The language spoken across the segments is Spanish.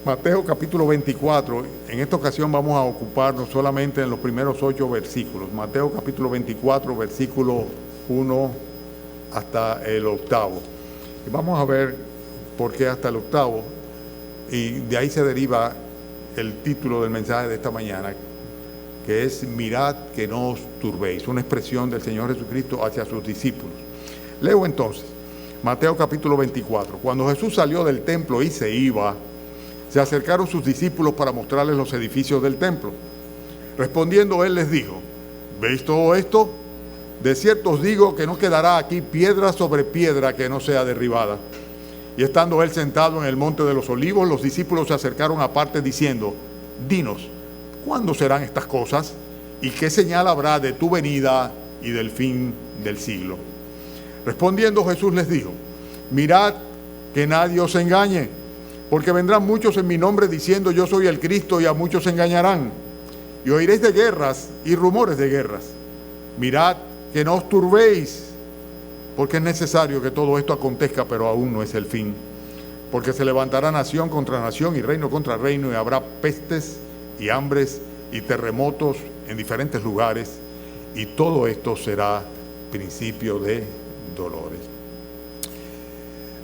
Mateo capítulo 24, en esta ocasión vamos a ocuparnos solamente en los primeros 8 versículos. Mateo capítulo 24, versículo 1 hasta el 8. Y vamos a ver por qué hasta el 8, y de ahí se deriva el título del mensaje de esta mañana, que es mirad que no os turbéis, una expresión del Señor Jesucristo hacia sus discípulos. Leo entonces, Mateo capítulo 24. Cuando Jesús salió del templo y se iba, se acercaron sus discípulos para mostrarles los edificios del templo. Respondiendo él les dijo: ¿veis todo esto? De cierto os digo que no quedará aquí piedra sobre piedra que no sea derribada. Y estando él sentado en el monte de los olivos, los discípulos se acercaron aparte diciendo: dinos, ¿cuándo serán estas cosas? ¿Y qué señal habrá de tu venida y del fin del siglo? Respondiendo Jesús les dijo: mirad que nadie os engañe, porque vendrán muchos en mi nombre diciendo yo soy el Cristo, y a muchos engañarán. Y oiréis de guerras y rumores de guerras. Mirad que no os turbéis, porque es necesario que todo esto acontezca, pero aún no es el fin. Porque se levantará nación contra nación y reino contra reino, y habrá pestes y hambres y terremotos en diferentes lugares, y todo esto será principio de dolores.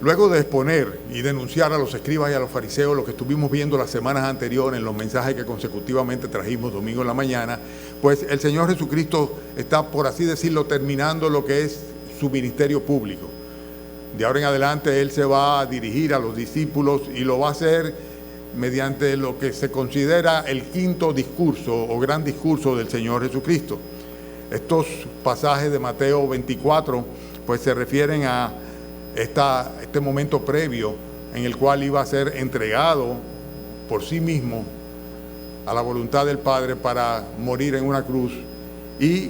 Luego de exponer y denunciar a los escribas y a los fariseos lo que estuvimos viendo las semanas anteriores en los mensajes que consecutivamente trajimos domingo en la mañana, pues el Señor Jesucristo está, por así decirlo, terminando lo que es su ministerio público. De ahora en adelante Él se va a dirigir a los discípulos y lo va a hacer mediante lo que se considera el quinto discurso o gran discurso del Señor Jesucristo. Estos pasajes de Mateo 24 pues se refieren a este momento previo en el cual iba a ser entregado por sí mismo a la voluntad del Padre para morir en una cruz, y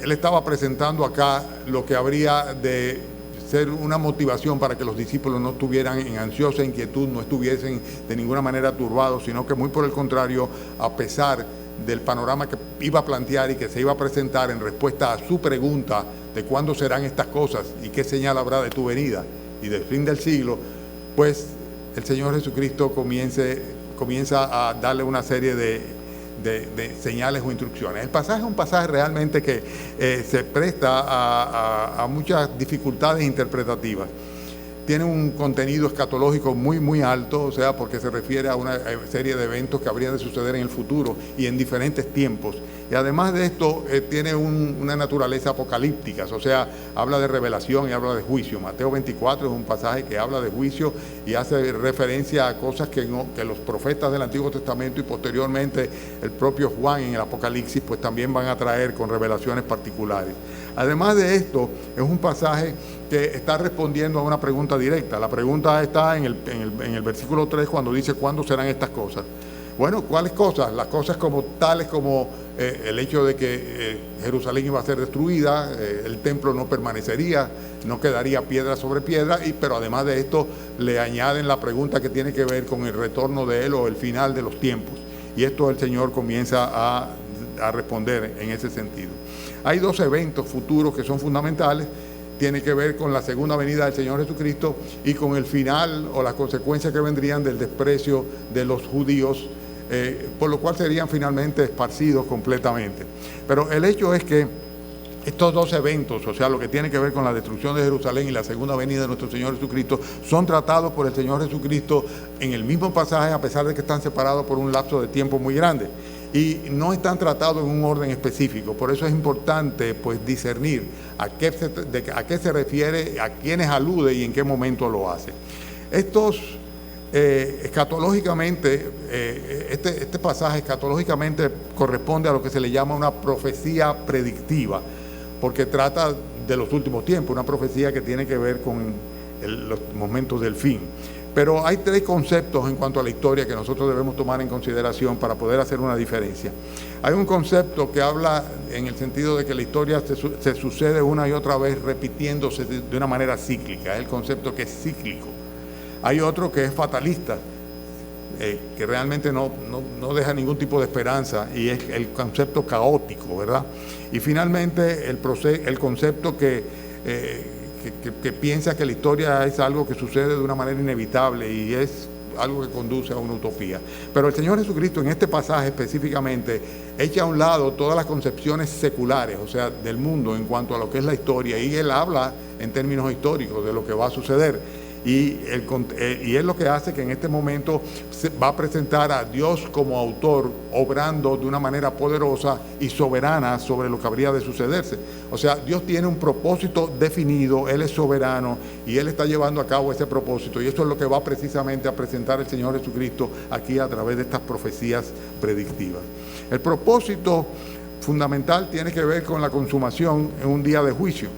Él estaba presentando acá lo que habría de ser una motivación para que los discípulos no estuvieran en ansiosa inquietud, no estuviesen de ninguna manera turbados, sino que muy por el contrario, a pesar del panorama que iba a plantear y que se iba a presentar en respuesta a su pregunta de cuándo serán estas cosas y qué señal habrá de tu venida y del fin del siglo, pues el Señor Jesucristo comienza a darle una serie de señales o instrucciones. El pasaje es un pasaje realmente que se presta a muchas dificultades interpretativas. Tiene un contenido escatológico muy alto, o sea, porque se refiere a una serie de eventos que habrían de suceder en el futuro y en diferentes tiempos. Y además de esto, tiene una naturaleza apocalíptica, o sea, habla de revelación y habla de juicio. Mateo 24 es un pasaje que habla de juicio y hace referencia a cosas que los profetas del Antiguo Testamento y posteriormente el propio Juan en el Apocalipsis pues también van a traer con revelaciones particulares. Además de esto, es un pasaje que está respondiendo a una pregunta directa. La pregunta está en el versículo 3 cuando dice ¿cuándo serán estas cosas? Bueno, ¿cuáles cosas? Las cosas como tales como el hecho de que Jerusalén iba a ser destruida, el templo no permanecería, no quedaría piedra sobre piedra, pero además de esto le añaden la pregunta que tiene que ver con el retorno de Él o el final de los tiempos. Y esto el Señor comienza a responder en ese sentido. Hay 2 eventos futuros que son fundamentales. Tiene que ver con la segunda venida del Señor Jesucristo y con el final o las consecuencias que vendrían del desprecio de los judíos, por lo cual serían finalmente esparcidos completamente. Pero el hecho es que estos 2 eventos, o sea, lo que tiene que ver con la destrucción de Jerusalén y la segunda venida de nuestro Señor Jesucristo, son tratados por el Señor Jesucristo en el mismo pasaje, a pesar de que están separados por un lapso de tiempo muy grande. Y no están tratados en un orden específico. Por eso es importante pues discernir a qué se refiere, a quiénes alude y en qué momento lo hace. Estos escatológicamente, este pasaje escatológicamente corresponde a lo que se le llama una profecía predictiva, porque trata de los últimos tiempos, una profecía que tiene que ver con los momentos del fin. Pero hay 3 conceptos en cuanto a la historia que nosotros debemos tomar en consideración para poder hacer una diferencia. Hay un concepto que habla en el sentido de que la historia se sucede una y otra vez repitiéndose de una manera cíclica, es el concepto que es cíclico. Hay otro que es fatalista, que realmente no deja ningún tipo de esperanza, y es el concepto caótico, ¿verdad? Y finalmente el concepto que piensa que la historia es algo que sucede de una manera inevitable y es algo que conduce a una utopía. Pero el Señor Jesucristo en este pasaje específicamente echa a un lado todas las concepciones seculares, o sea, del mundo en cuanto a lo que es la historia, y Él habla en términos históricos de lo que va a suceder. Y es lo que hace que en este momento se va a presentar a Dios como autor, obrando de una manera poderosa y soberana sobre lo que habría de sucederse. O sea, Dios tiene un propósito definido, Él es soberano y Él está llevando a cabo ese propósito. Y eso es lo que va precisamente a presentar el Señor Jesucristo aquí a través de estas profecías predictivas. El propósito fundamental tiene que ver con la consumación en un día de juicio.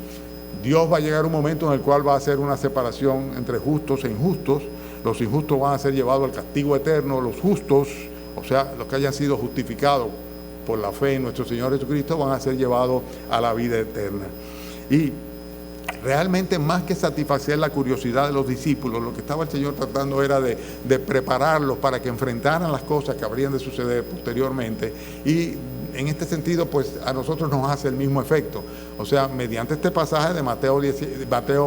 Dios va a llegar un momento en el cual va a hacer una separación entre justos e injustos. Los injustos van a ser llevados al castigo eterno, los justos, o sea, los que hayan sido justificados por la fe en nuestro Señor Jesucristo, van a ser llevados a la vida eterna. Y realmente, más que satisfacer la curiosidad de los discípulos, lo que estaba el Señor tratando era de prepararlos para que enfrentaran las cosas que habrían de suceder posteriormente. Y en este sentido, pues a nosotros nos hace el mismo efecto. O sea, mediante este pasaje de Mateo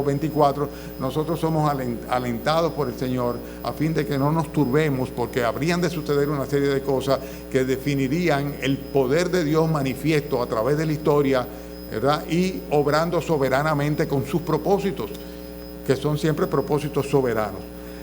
24, nosotros somos alentados por el Señor a fin de que no nos turbemos, porque habrían de suceder una serie de cosas que definirían el poder de Dios manifiesto a través de la historia, ¿verdad? Y obrando soberanamente con sus propósitos, que son siempre propósitos soberanos.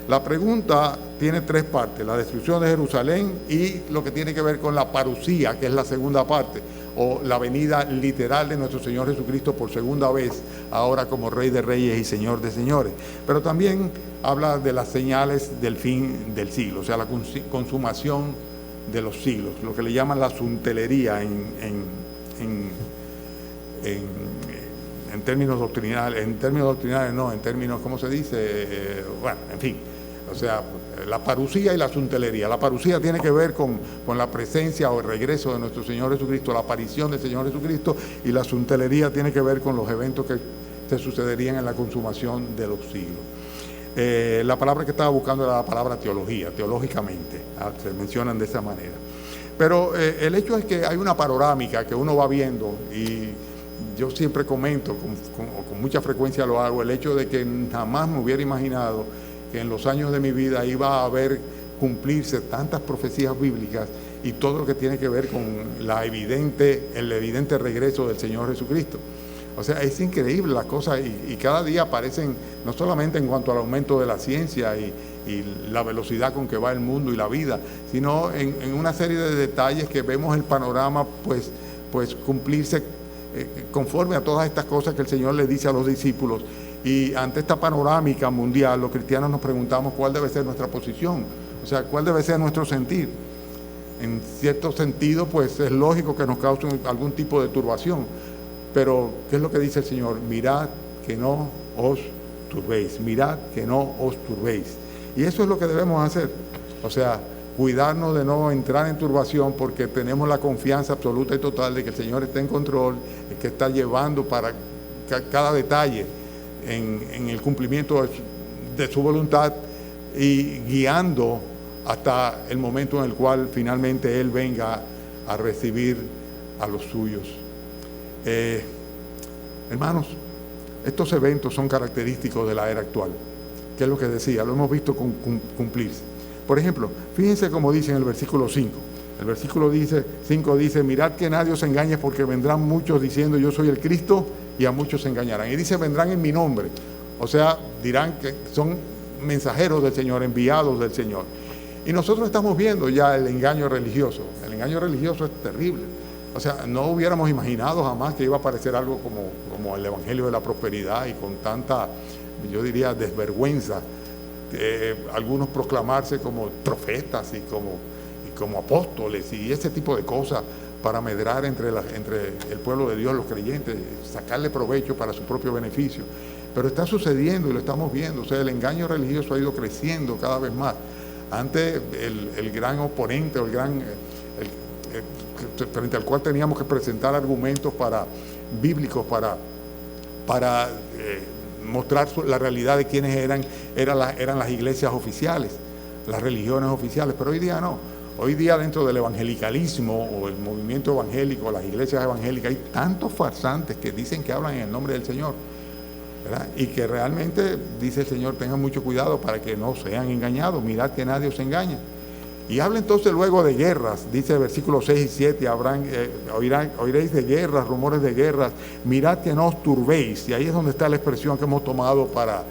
La pregunta tiene tres partes: la destrucción de Jerusalén y lo que tiene que ver con la parusía, que es la segunda parte, o la venida literal de nuestro Señor Jesucristo por segunda vez, ahora como Rey de Reyes y Señor de Señores. Pero también habla de las señales del fin del siglo, o sea, la consumación de los siglos, lo que le llaman la suntelería en términos doctrinales, en términos, ¿cómo se dice? Bueno, en fin, o sea, la parusía y la suntelería. La parusía tiene que ver con la presencia o el regreso de nuestro Señor Jesucristo, la aparición del Señor Jesucristo, y la suntelería tiene que ver con los eventos que se sucederían en la consumación de los siglos. La palabra que estaba buscando era la palabra teología, teológicamente, se mencionan de esa manera. Pero el hecho es que hay una panorámica que uno va viendo, y yo siempre comento, con mucha frecuencia lo hago, el hecho de que jamás me hubiera imaginado que en los años de mi vida iba a ver cumplirse tantas profecías bíblicas y todo lo que tiene que ver con el evidente regreso del Señor Jesucristo. O sea, es increíble las cosas, y cada día aparecen, no solamente en cuanto al aumento de la ciencia y la velocidad con que va el mundo y la vida, sino en una serie de detalles que vemos el panorama pues cumplirse conforme a todas estas cosas que el Señor le dice a los discípulos. Y ante esta panorámica mundial, los cristianos nos preguntamos cuál debe ser nuestra posición, o sea, cuál debe ser nuestro sentir. En cierto sentido, pues es lógico que nos cause algún tipo de turbación, pero ¿qué es lo que dice el Señor? Mirad que no os turbéis, mirad que no os turbéis. Y eso es lo que debemos hacer, o sea, cuidarnos de no entrar en turbación, porque tenemos la confianza absoluta y total de que el Señor está en control, que está llevando para cada detalle en el cumplimiento de su voluntad y guiando hasta el momento en el cual finalmente Él venga a recibir a los suyos. Hermanos, estos eventos son característicos de la era actual, que es lo que decía, lo hemos visto cumplirse. Por ejemplo, fíjense cómo dice en el versículo 5. El versículo 5 dice: mirad que nadie os engañe, porque vendrán muchos diciendo yo soy el Cristo, y a muchos se engañarán. Y dice vendrán en mi nombre, o sea, dirán que son mensajeros del Señor, enviados del Señor. Y nosotros estamos viendo ya el engaño religioso. El engaño religioso es terrible. O sea, no hubiéramos imaginado jamás que iba a aparecer algo como el Evangelio de la Prosperidad, y con tanta, yo diría, desvergüenza, algunos proclamarse como profetas y como apóstoles y ese tipo de cosas para medrar entre el pueblo de Dios, los creyentes, sacarle provecho para su propio beneficio. Pero está sucediendo y lo estamos viendo. O sea, el engaño religioso ha ido creciendo cada vez más. Antes el gran oponente o frente al cual teníamos que presentar argumentos bíblicos para mostrar la realidad de quiénes eran las iglesias oficiales, las religiones oficiales. Pero hoy día no. Hoy día, dentro del evangelicalismo o el movimiento evangélico, las iglesias evangélicas, hay tantos farsantes que dicen que hablan en el nombre del Señor. ¿verdad? Y que realmente, dice el Señor, tengan mucho cuidado para que no sean engañados. Mirad que nadie os engaña. Y habla entonces luego de guerras, dice el versículo 6 y 7, oiréis de guerras, rumores de guerras, mirad que no os turbéis. Y ahí es donde está la expresión que hemos tomado para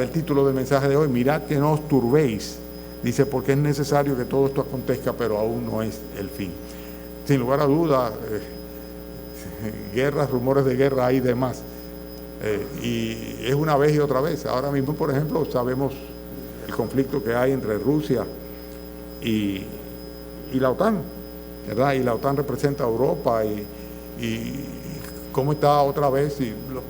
el título del mensaje de hoy, mirad que no os turbéis. Dice, porque es necesario que todo esto acontezca, pero aún no es el fin. Sin lugar a dudas, guerras, rumores de guerra hay demás. Y es una vez y otra vez. Ahora mismo, por ejemplo, sabemos el conflicto que hay entre Rusia y la OTAN, ¿verdad? Y la OTAN representa a Europa y cómo está otra vez.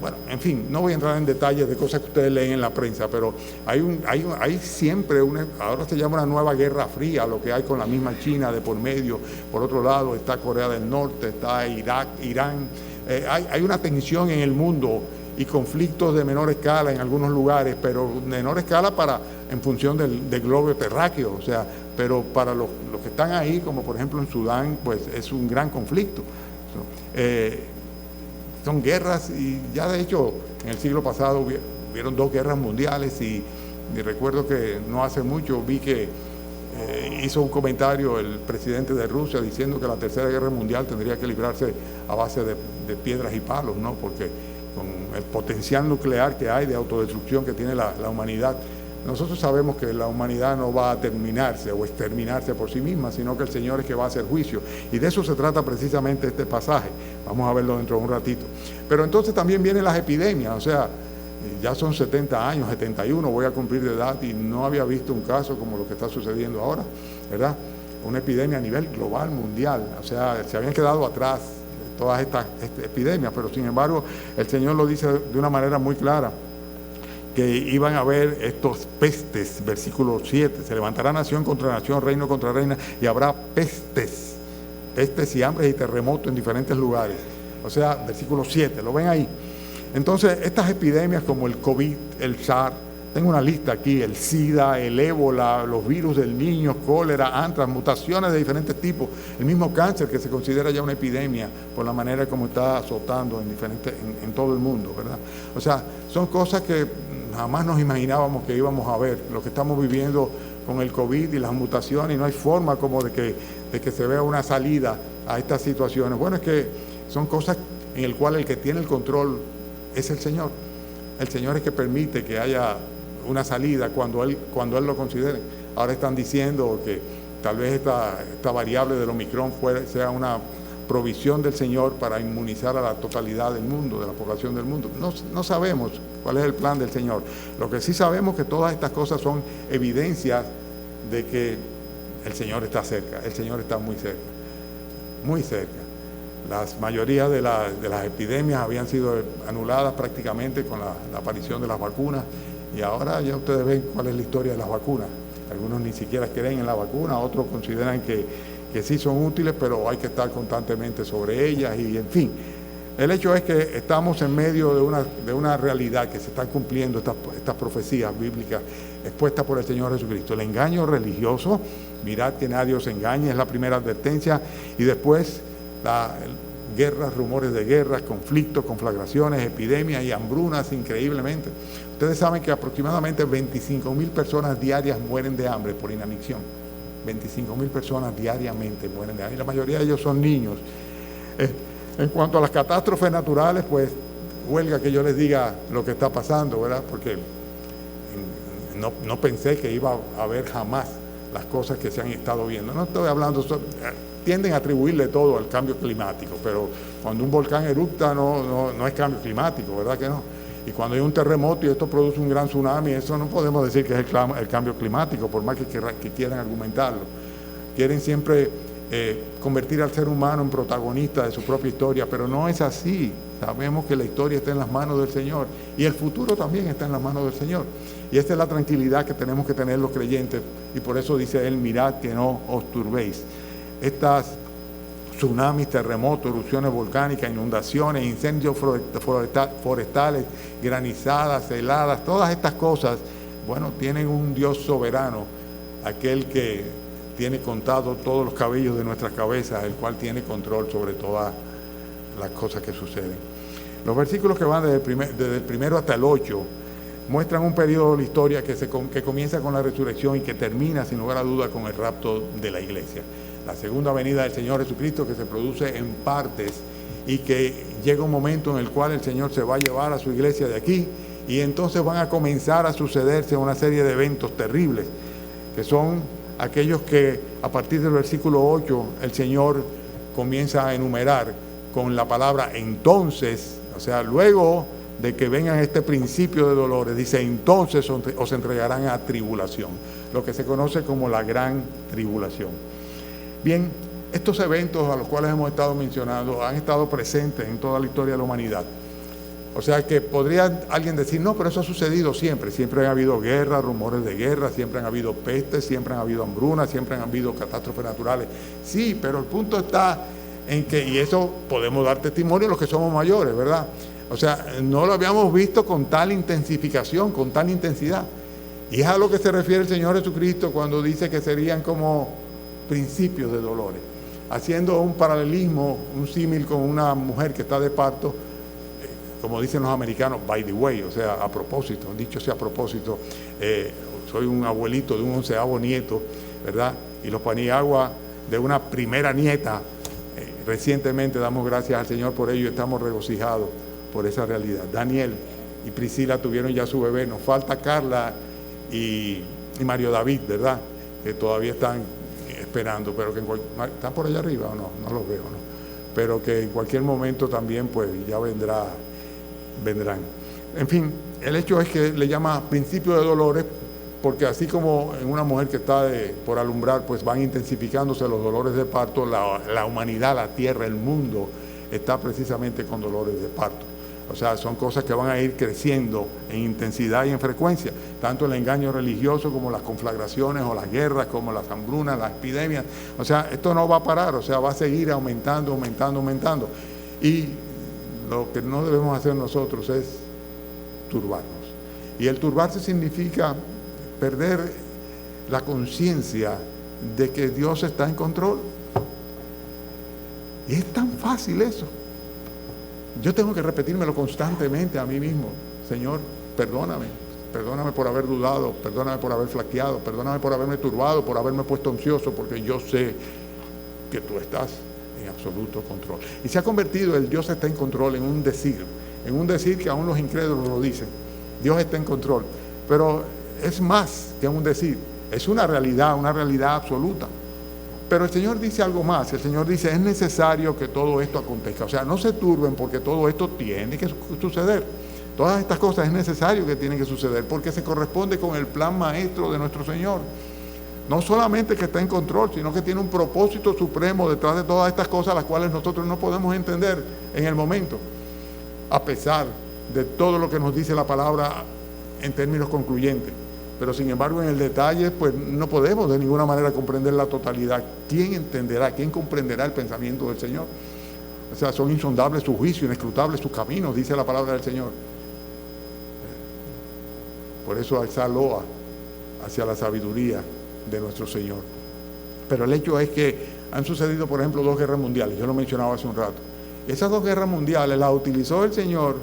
Bueno, en fin, no voy a entrar en detalles de cosas que ustedes leen en la prensa, pero hay siempre ahora se llama una nueva guerra fría, lo que hay con la misma China de por medio. Por otro lado está Corea del Norte, está Irak, Irán. Hay una tensión en el mundo y conflictos de menor escala en algunos lugares, pero de menor escala en función del globo terráqueo, o sea, pero para los que están ahí, como por ejemplo en Sudán, pues es un gran conflicto. Son guerras, y ya de hecho en el siglo pasado hubieron 2 guerras mundiales, y recuerdo que no hace mucho vi que hizo un comentario el presidente de Rusia diciendo que la tercera guerra mundial tendría que librarse a base de piedras y palos, ¿no? Porque con el potencial nuclear que hay de autodestrucción que tiene la humanidad, nosotros sabemos que la humanidad no va a terminarse o exterminarse por sí misma, sino que el Señor es que va a hacer juicio. Y de eso se trata precisamente este pasaje. Vamos a verlo dentro de un ratito. Pero entonces también vienen las epidemias, o sea, ya son 70 años, 71, voy a cumplir de edad y no había visto un caso como lo que está sucediendo ahora, ¿verdad? Una epidemia a nivel global, mundial, o sea, se habían quedado atrás todas estas epidemias, pero sin embargo el Señor lo dice de una manera muy clara, que iban a haber estos pestes, versículo 7, se levantará nación contra nación, reino contra reina, y habrá pestes y hambres y terremotos en diferentes lugares. O sea, versículo 7, ¿lo ven ahí? Entonces, estas epidemias como el COVID, el SARS, tengo una lista aquí, el SIDA, el ébola, los virus del niño, cólera, antrax, mutaciones de diferentes tipos, el mismo cáncer que se considera ya una epidemia por la manera como está azotando en todo el mundo, ¿verdad? O sea, son cosas que jamás nos imaginábamos que íbamos a ver, lo que estamos viviendo con el COVID y las mutaciones, y no hay forma como de que se vea una salida a estas situaciones. Bueno, es que son cosas en el cual el que tiene el control es el Señor. El Señor es que permite que haya una salida cuando Él lo considere. Ahora están diciendo que tal vez esta variable del Omicron sea una provisión del Señor para inmunizar a la totalidad del mundo, de la población del mundo. No sabemos cuál es el plan del Señor. Lo que sí sabemos es que todas estas cosas son evidencias de que el Señor está cerca, el Señor está muy cerca, muy cerca. La mayoría de las epidemias habían sido anuladas prácticamente con la aparición de las vacunas, y ahora ya ustedes ven cuál es la historia de las vacunas. Algunos ni siquiera creen en la vacuna, otros consideran que sí son útiles, pero hay que estar constantemente sobre ellas, y en fin. El hecho es que estamos en medio de una realidad que se están cumpliendo estas profecías bíblicas expuestas por el Señor Jesucristo. El engaño religioso, mirad que nadie os engañe, es la primera advertencia, y después guerras, rumores de guerras, conflictos, conflagraciones, epidemias y hambrunas increíblemente. Ustedes saben que aproximadamente 25,000 personas diarias mueren de hambre por inanición. 25,000 personas diariamente mueren de hambre, y la mayoría de ellos son niños. En cuanto a las catástrofes naturales, pues huelga que yo les diga lo que está pasando, ¿verdad? Porque no pensé que iba a haber jamás las cosas que se han estado viendo. No estoy hablando, tienden a atribuirle todo al cambio climático, pero cuando un volcán erupta no es cambio climático, ¿verdad que no? Y cuando hay un terremoto y esto produce un gran tsunami, eso no podemos decir que es el cambio climático, por más que quieran argumentarlo. Quieren siempre convertir al ser humano en protagonista de su propia historia, pero no es así. Sabemos que la historia está en las manos del Señor, y el futuro también está en las manos del Señor. Y esta es la tranquilidad que tenemos que tener los creyentes, y por eso dice Él, mirad que no os turbéis. Estas tsunamis, terremotos, erupciones volcánicas, inundaciones, incendios forestales, granizadas, heladas, todas estas cosas, bueno, tienen un Dios soberano, aquel que tiene contado todos los cabellos de nuestras cabezas, el cual tiene control sobre todas las cosas que suceden. Los versículos que van desde el primero hasta el 8 muestran un periodo de la historia que comienza con la resurrección y que termina, sin lugar a duda, con el rapto de la iglesia. La segunda venida del Señor Jesucristo, que se produce en partes y que llega un momento en el cual el Señor se va a llevar a su iglesia de aquí y entonces van a comenzar a sucederse una serie de eventos terribles, que son aquellos que a partir del versículo 8 el Señor comienza a enumerar con la palabra entonces, o sea, luego de que vengan este principio de dolores, dice, entonces os entregarán a tribulación, lo que se conoce como la gran tribulación. Bien, estos eventos a los cuales hemos estado mencionando han estado presentes en toda la historia de la humanidad. O sea que podría alguien decir, no, pero eso ha sucedido siempre. Siempre han habido guerras, rumores de guerra, siempre han habido pestes, siempre han habido hambrunas, siempre han habido catástrofes naturales. Sí, pero el punto está en que, y eso podemos dar testimonio los que somos mayores, ¿verdad? O sea, no lo habíamos visto con tal intensificación, con tal intensidad. Y es a lo que se refiere el Señor Jesucristo cuando dice que serían como principios de dolores. Haciendo un paralelismo, un símil con una mujer que está de parto, como dicen los americanos, by the way, o sea, a propósito, dicho sea a propósito, soy un abuelito de un 11º nieto, ¿verdad? Y los paniagua de una primera nieta, recientemente damos gracias al Señor por ello y estamos regocijados por esa realidad. Daniel y Priscila tuvieron ya su bebé, nos falta Carla y Mario David, ¿verdad? Que todavía están esperando, pero que ¿están por allá arriba o no? No los veo, ¿no? Pero que en cualquier momento también pues ya vendrán. En fin, el hecho es que le llama principio de dolores porque así como en una mujer que está por alumbrar, pues van intensificándose los dolores de parto, la humanidad, la tierra, el mundo está precisamente con dolores de parto. O sea, son cosas que van a ir creciendo en intensidad y en frecuencia, tanto el engaño religioso como las conflagraciones o las guerras, como las hambrunas, las epidemias. O sea, esto no va a parar, o sea, va a seguir aumentando. Y lo que no debemos hacer nosotros es turbarnos. Y el turbarse significa perder la conciencia de que Dios está en control. Y es tan fácil eso. Yo tengo que repetírmelo constantemente a mí mismo. Señor, perdóname por haber dudado, perdóname por haber flaqueado, perdóname por haberme turbado, por haberme puesto ansioso, porque yo sé que tú estás en absoluto control. Y se ha convertido el Dios está en control en un decir que aún los incrédulos lo dicen. Dios está en control, pero es más que un decir, es una realidad absoluta. Pero el Señor dice algo más, el Señor dice, es necesario que todo esto acontezca. O sea, no se turben porque todo esto tiene que suceder. Todas estas cosas es necesario que tienen que suceder porque se corresponde con el plan maestro de nuestro Señor. No solamente que está en control, sino que tiene un propósito supremo detrás de todas estas cosas, las cuales nosotros no podemos entender en el momento, a pesar de todo lo que nos dice la palabra en términos concluyentes. Pero sin embargo en el detalle pues no podemos de ninguna manera comprender la totalidad. ¿Quién entenderá, quién comprenderá el pensamiento del Señor? O sea, son insondables sus juicios, inescrutables sus caminos, dice la palabra del Señor. Por eso alza loa hacia la sabiduría de nuestro Señor. Pero el hecho es que han sucedido, por ejemplo, 2 guerras mundiales, yo lo mencionaba hace un rato. Esas 2 guerras mundiales las utilizó el Señor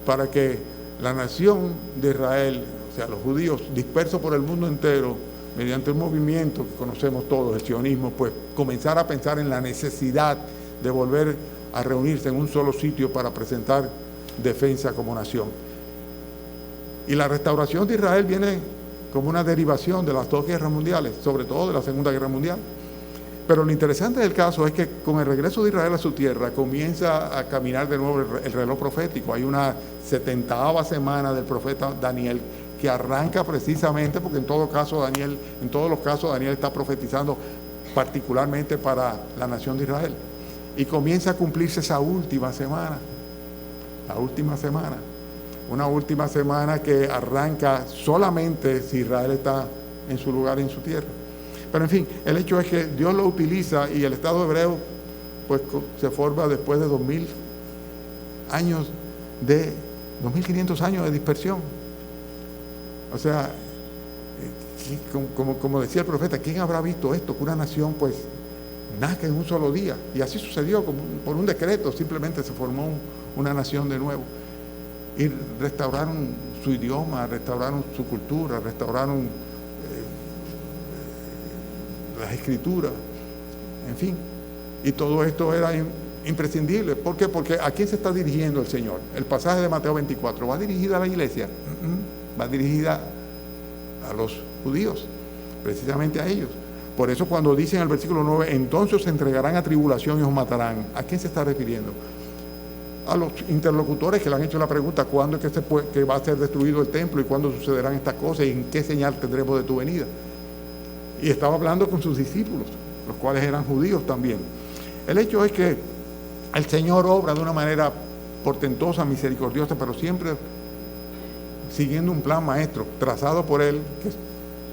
para que la nación de Israel, o sea, los judíos dispersos por el mundo entero, mediante un movimiento que conocemos todos, el sionismo, pues comenzar a pensar en la necesidad de volver a reunirse en un solo sitio para presentar defensa como nación. Y la restauración de Israel viene como una derivación de las 2 guerras mundiales, sobre todo de la Segunda Guerra Mundial. Pero lo interesante del caso es que con el regreso de Israel a su tierra comienza a caminar de nuevo el reloj profético. Hay una 70ª semana del profeta Daniel que arranca precisamente porque en todos los casos Daniel está profetizando particularmente para la nación de Israel. Y comienza a cumplirse esa última semana, una última semana que arranca solamente si Israel está en su lugar, en su tierra. Pero en fin, el hecho es que Dios lo utiliza y el Estado hebreo pues se forma después de 2.500 años de dispersión. O sea, como decía el profeta, ¿quién habrá visto esto? Que una nación pues nazca en un solo día. Y así sucedió, como por un decreto, simplemente se formó una nación de nuevo. Y restauraron su idioma, restauraron su cultura, restauraron las escrituras, en fin. Y todo esto era imprescindible. ¿Por qué? Porque ¿a quién se está dirigiendo el Señor? El pasaje de Mateo 24, ¿va dirigida a la iglesia? Va dirigida a los judíos, precisamente a ellos. Por eso cuando dice en el versículo 9, entonces se entregarán a tribulación y os matarán, ¿a quién se está refiriendo? A los interlocutores que le han hecho la pregunta, ¿cuándo es que va a ser destruido el templo y cuándo sucederán estas cosas y en qué señal tendremos de tu venida? Y estaba hablando con sus discípulos, los cuales eran judíos también. El hecho es que el Señor obra de una manera portentosa, misericordiosa, pero siempre siguiendo un plan maestro, trazado por Él, que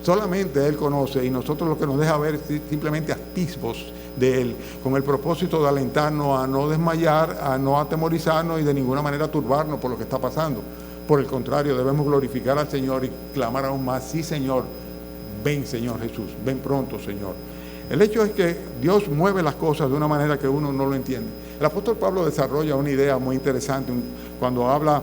solamente Él conoce, y nosotros lo que nos deja ver es simplemente atisbos de Él, con el propósito de alentarnos a no desmayar, a no atemorizarnos y de ninguna manera turbarnos por lo que está pasando. Por el contrario, debemos glorificar al Señor y clamar aún más, sí Señor, ven Señor Jesús, ven pronto Señor. El hecho es que Dios mueve las cosas de una manera que uno no lo entiende. El apóstol Pablo desarrolla una idea muy interesante cuando habla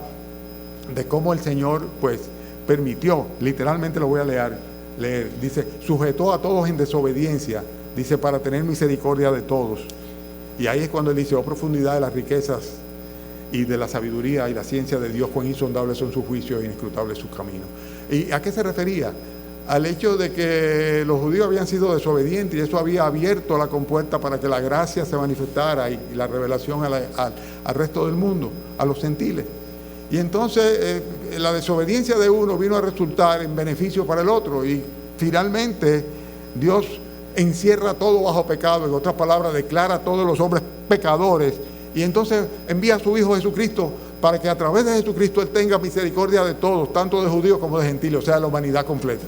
de cómo el Señor pues permitió, literalmente lo voy a leer, dice, sujetó a todos en desobediencia, dice, para tener misericordia de todos. Y ahí es cuando él dice, oh profundidad de las riquezas y de la sabiduría y la ciencia de Dios, cuán insondables son sus juicios e inescrutables sus caminos. ¿Y a qué se refería? Al hecho de que los judíos habían sido desobedientes y eso había abierto la compuerta para que la gracia se manifestara y la revelación al resto del mundo, a los gentiles. Y entonces la desobediencia de uno vino a resultar en beneficio para el otro y finalmente Dios encierra todo bajo pecado, en otras palabras declara a todos los hombres pecadores y entonces envía a su Hijo Jesucristo para que a través de Jesucristo Él tenga misericordia de todos, tanto de judíos como de gentiles, o sea, de la humanidad completa.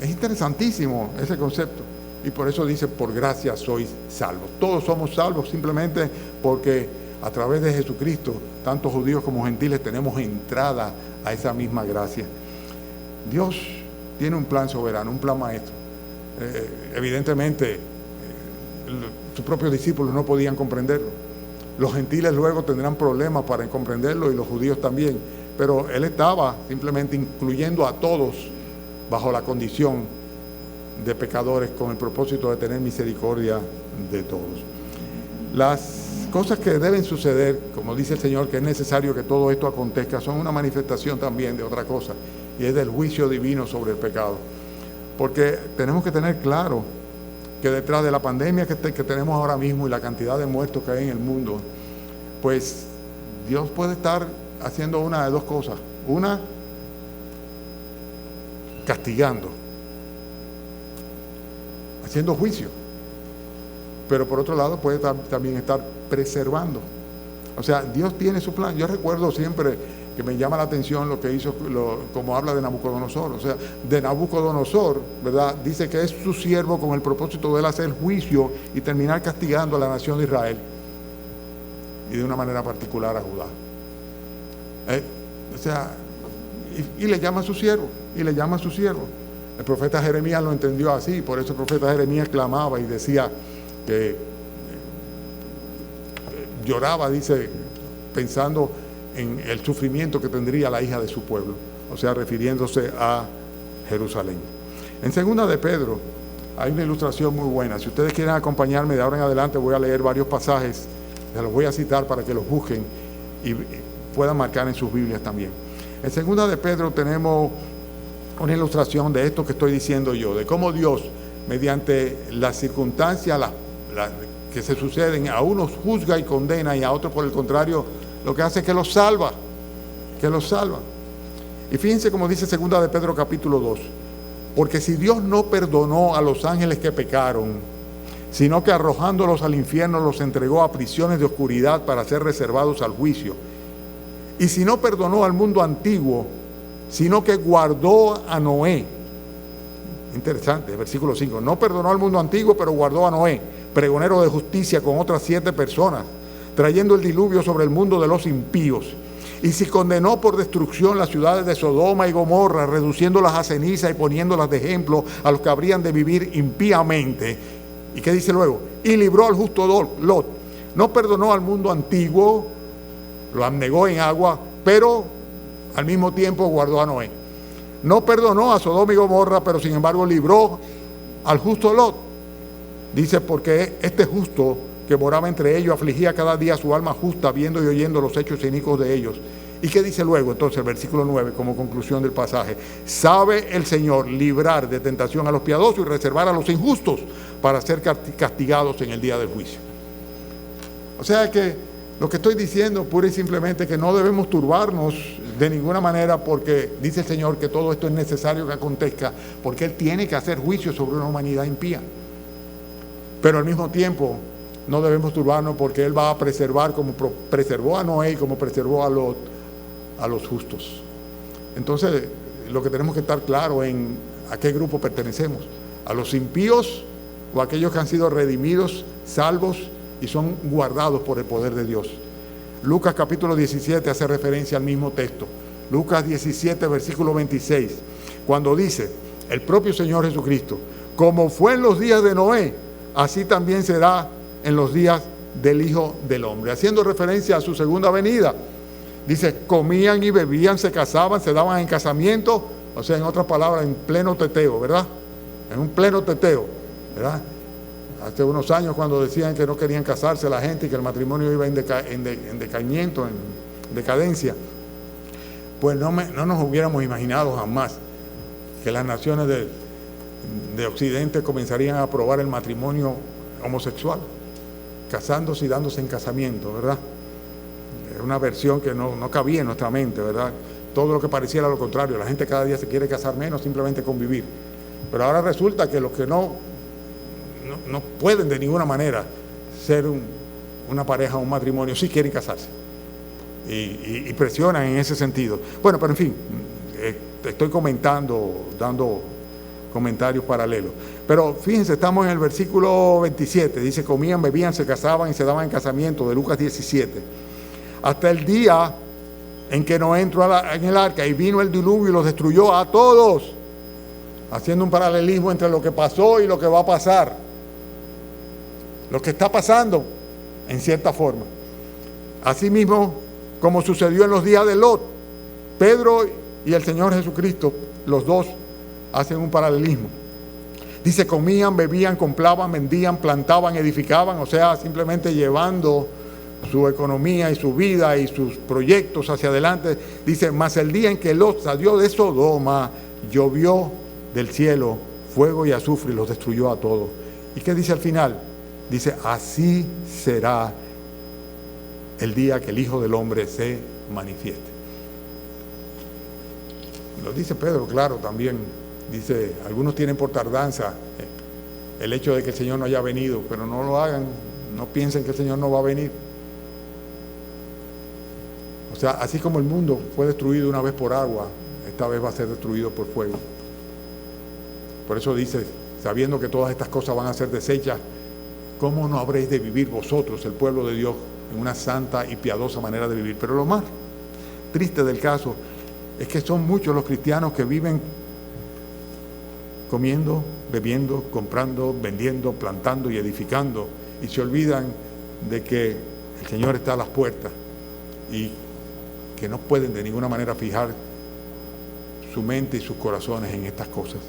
Es interesantísimo ese concepto y por eso dice, por gracia sois salvos. Todos somos salvos simplemente porque a través de Jesucristo, tanto judíos como gentiles, tenemos entrada a esa misma gracia. Dios tiene un plan soberano, un plan maestro. Evidentemente, sus propios discípulos no podían comprenderlo. Los gentiles luego tendrán problemas para comprenderlo y los judíos también. Pero Él estaba simplemente incluyendo a todos bajo la condición de pecadores con el propósito de tener misericordia de todos. Las cosas que deben suceder, como dice el Señor, que es necesario que todo esto acontezca, son una manifestación también de otra cosa, y es del juicio divino sobre el pecado. Porque tenemos que tener claro que detrás de la pandemia que tenemos ahora mismo y la cantidad de muertos que hay en el mundo, pues Dios puede estar haciendo una de dos cosas. Una, castigando, haciendo juicio, pero por otro lado puede también estar preservando. O sea, Dios tiene su plan. Yo recuerdo siempre que me llama la atención lo que hizo, como habla de Nabucodonosor. O sea, de Nabucodonosor, ¿verdad? Dice que es su siervo con el propósito de él hacer juicio y terminar castigando a la nación de Israel y de una manera particular a Judá. O sea, y le llama a su siervo, y le llama a su siervo. El profeta Jeremías lo entendió así, por eso el profeta Jeremías clamaba y decía que lloraba, dice, pensando en el sufrimiento que tendría la hija de su pueblo, o sea, refiriéndose a Jerusalén. En segunda de Pedro hay una ilustración muy buena. Si ustedes quieren acompañarme de ahora en adelante, voy a leer varios pasajes, se los voy a citar para que los busquen y puedan marcar en sus Biblias también. En segunda de Pedro tenemos una ilustración de esto que estoy diciendo yo, de cómo Dios, mediante las circunstancias que se suceden, a unos juzga y condena y a otros, por el contrario, lo que hace es que los salva, Y fíjense como dice segunda de Pedro capítulo 2, porque si Dios no perdonó a los ángeles que pecaron, sino que arrojándolos al infierno los entregó a prisiones de oscuridad para ser reservados al juicio, y si no perdonó al mundo antiguo, sino que guardó a Noé. Interesante, versículo 5. No perdonó al mundo antiguo, pero guardó a Noé, pregonero de justicia, con otras 7 personas, trayendo el diluvio sobre el mundo de los impíos. Y si condenó por destrucción las ciudades de Sodoma y Gomorra, reduciéndolas a ceniza y poniéndolas de ejemplo a los que habrían de vivir impíamente. ¿Y qué dice luego? Y libró al justo Lot. No perdonó al mundo antiguo, lo abnegó en agua, pero al mismo tiempo guardó a Noé. No perdonó a Sodoma y Gomorra, pero sin embargo libró al justo Lot. Dice, porque este justo que moraba entre ellos afligía cada día su alma justa, viendo y oyendo los hechos inicuos de ellos. ¿Y qué dice luego entonces el versículo 9 como conclusión del pasaje? Sabe el Señor librar de tentación a los piadosos y reservar a los injustos para ser castigados en el día del juicio. O sea que lo que estoy diciendo pura y simplemente que no debemos turbarnos de ninguna manera, porque dice el Señor que todo esto es necesario que acontezca, porque Él tiene que hacer juicio sobre una humanidad impía. Pero al mismo tiempo no debemos turbarnos, porque Él va a preservar como preservó a Noé y como preservó a Lot, a los justos. Entonces lo que tenemos que estar claro en a qué grupo pertenecemos: a los impíos o a aquellos que han sido redimidos, salvos y son guardados por el poder de Dios. Lucas capítulo 17 hace referencia al mismo texto. Lucas 17 versículo 26, cuando dice el propio Señor Jesucristo: como fue en los días de Noé, así también será en los días del Hijo del Hombre, haciendo referencia a su segunda venida. Dice, comían y bebían, se casaban, se daban en casamiento, o sea, en otras palabras, en pleno teteo, ¿verdad? En un pleno teteo, ¿verdad? Hace unos años, cuando decían que no querían casarse la gente y que el matrimonio iba en decaimiento, en decadencia, pues no nos hubiéramos imaginado jamás que las naciones de Occidente comenzarían a aprobar el matrimonio homosexual, casándose y dándose en casamiento, ¿verdad? Una versión que no cabía en nuestra mente, ¿verdad? Todo lo que pareciera lo contrario, la gente cada día se quiere casar menos, simplemente convivir. Pero ahora resulta que los que no pueden de ninguna manera ser una pareja o un matrimonio, sí quieren casarse y presionan en ese sentido. Bueno, pero en fin, estoy comentando, dando comentarios paralelos. Pero fíjense, estamos en el versículo 27, dice, comían, bebían, se casaban y se daban en casamiento, de Lucas 17. Hasta el día en que Noé entró en el arca y vino el diluvio y los destruyó a todos, haciendo un paralelismo entre lo que pasó y lo que va a pasar, lo que está pasando en cierta forma. Asimismo, como sucedió en los días de Lot, Pedro y el Señor Jesucristo, los dos hacen un paralelismo. Dice, comían, bebían, compraban, vendían, plantaban, edificaban, o sea, simplemente llevando su economía y su vida y sus proyectos hacia adelante. Dice, mas el día en que Lot salió de Sodoma, llovió del cielo fuego y azufre y los destruyó a todos. ¿Y qué dice al final? Dice, así será el día que el Hijo del Hombre se manifieste. Lo dice Pedro, claro, también. Dice, algunos tienen por tardanza el hecho de que el Señor no haya venido, pero no lo hagan, no piensen que el Señor no va a venir. O sea, así como el mundo fue destruido una vez por agua, esta vez va a ser destruido por fuego. Por eso dice, sabiendo que todas estas cosas van a ser deshechas, ¿cómo no habréis de vivir vosotros, el pueblo de Dios, en una santa y piadosa manera de vivir? Pero lo más triste del caso es que son muchos los cristianos que viven comiendo, bebiendo, comprando, vendiendo, plantando y edificando, y se olvidan de que el Señor está a las puertas y que no pueden de ninguna manera fijar su mente y sus corazones en estas cosas.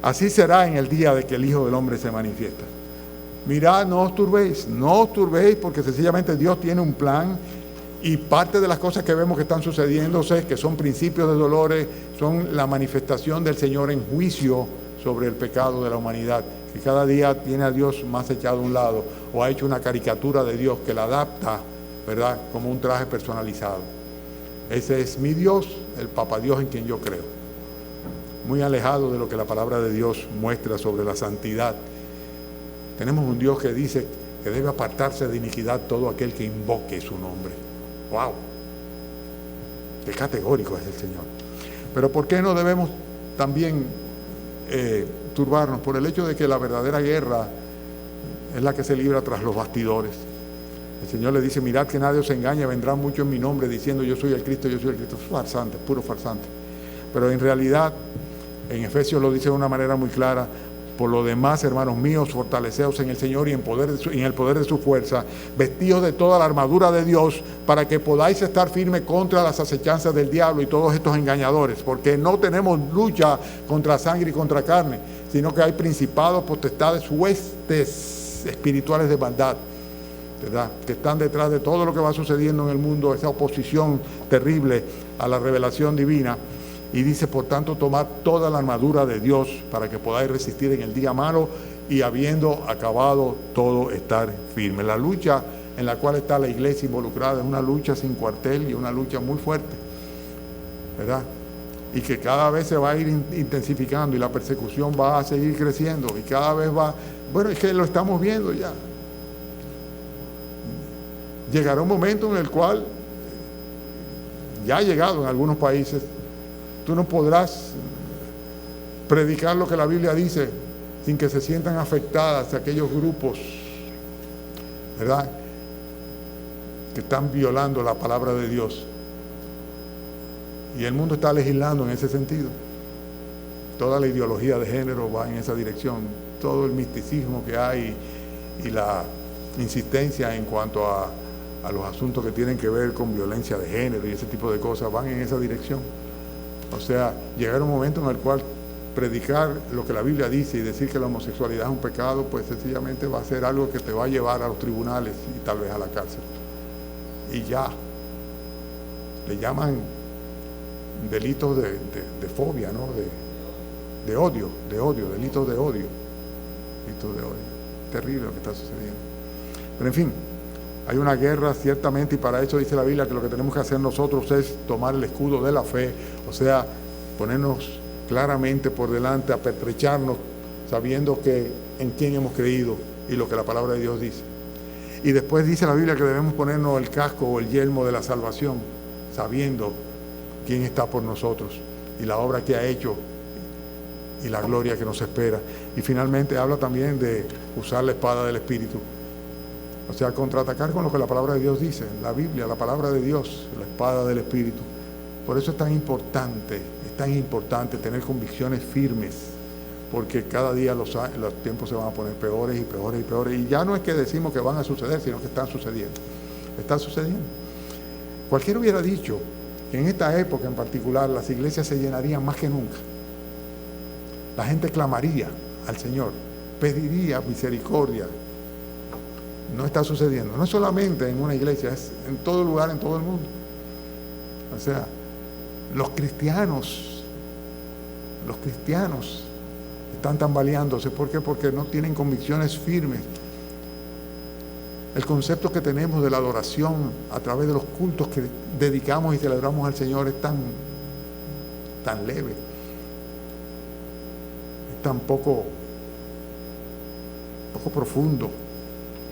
Así será en el día de que el Hijo del Hombre se manifiesta. Mirad, no os turbéis, porque sencillamente Dios tiene un plan, y parte de las cosas que vemos que están sucediéndose, que son principios de dolores, son la manifestación del Señor en juicio sobre el pecado de la humanidad, que cada día tiene a Dios más echado a un lado, o ha hecho una caricatura de Dios que la adapta, ¿verdad?, como un traje personalizado. Ese es mi Dios, el Papa Dios en quien yo creo. Muy alejado de lo que la palabra de Dios muestra sobre la santidad. Tenemos un Dios que dice que debe apartarse de iniquidad todo aquel que invoque su nombre. ¡Wow! ¡Qué categórico es el Señor! Pero ¿por qué no debemos también turbarnos? Por el hecho de que la verdadera guerra es la que se libra tras los bastidores. El Señor le dice, mirad que nadie os engañe, vendrán muchos en mi nombre diciendo yo soy el Cristo, yo soy el Cristo. Farsante, puro farsante. Pero en realidad, en Efesios lo dice de una manera muy clara, Por lo demás, hermanos míos, fortaleceos en el Señor y en el poder de su fuerza, vestidos de toda la armadura de Dios, para que podáis estar firmes contra las acechanzas del diablo y todos estos engañadores, porque no tenemos lucha contra sangre y contra carne, sino que hay principados, potestades, huestes espirituales de maldad, ¿verdad?, que están detrás de todo lo que va sucediendo en el mundo, esa oposición terrible a la revelación divina. Y dice, por tanto, tomad toda la armadura de Dios para que podáis resistir en el día malo y habiendo acabado todo, estar firme. La lucha en la cual está la iglesia involucrada es una lucha sin cuartel y una lucha muy fuerte, ¿verdad? Y que cada vez se va a ir intensificando y la persecución va a seguir creciendo y cada vez va... Bueno, es que lo estamos viendo ya. Llegará un momento en el cual, ya ha llegado en algunos países, tú no podrás predicar lo que la Biblia dice sin que se sientan afectadas aquellos grupos, ¿verdad?, que están violando la palabra de Dios. Y el mundo está legislando en ese sentido. Toda la ideología de género va en esa dirección. Todo el misticismo que hay y la insistencia en cuanto a los asuntos que tienen que ver con violencia de género y ese tipo de cosas van en esa dirección. O sea, llegar un momento en el cual predicar lo que la Biblia dice y decir que la homosexualidad es un pecado, pues sencillamente va a ser algo que te va a llevar a los tribunales y tal vez a la cárcel. Y ya, le llaman delitos de fobia, ¿no? De odio, delitos de odio. Delitos de odio. Terrible lo que está sucediendo. Pero en fin, hay una guerra ciertamente y para eso dice la Biblia que lo que tenemos que hacer nosotros es tomar el escudo de la fe, o sea, ponernos claramente por delante, apertrecharnos, sabiendo que en quién hemos creído y lo que la palabra de Dios dice. Y después dice la Biblia que debemos ponernos el casco o el yelmo de la salvación, sabiendo quién está por nosotros y la obra que ha hecho y la gloria que nos espera. Y finalmente habla también de usar la espada del Espíritu. O sea, contraatacar con lo que la palabra de Dios dice, la Biblia, la palabra de Dios, la espada del Espíritu. Por eso es tan importante tener convicciones firmes, porque cada día los tiempos se van a poner peores y peores y peores. Y ya no es que decimos que van a suceder, sino que están sucediendo. Está sucediendo. Cualquiera hubiera dicho que en esta época en particular las iglesias se llenarían más que nunca. La gente clamaría al Señor, pediría misericordia. No está sucediendo, no es solamente en una iglesia, es en todo lugar, en todo el mundo. O sea, los cristianos están tambaleándose. ¿Por qué? Porque no tienen convicciones firmes. El concepto que tenemos de la adoración a través de los cultos que dedicamos y celebramos al Señor es tan leve, es tan poco profundo,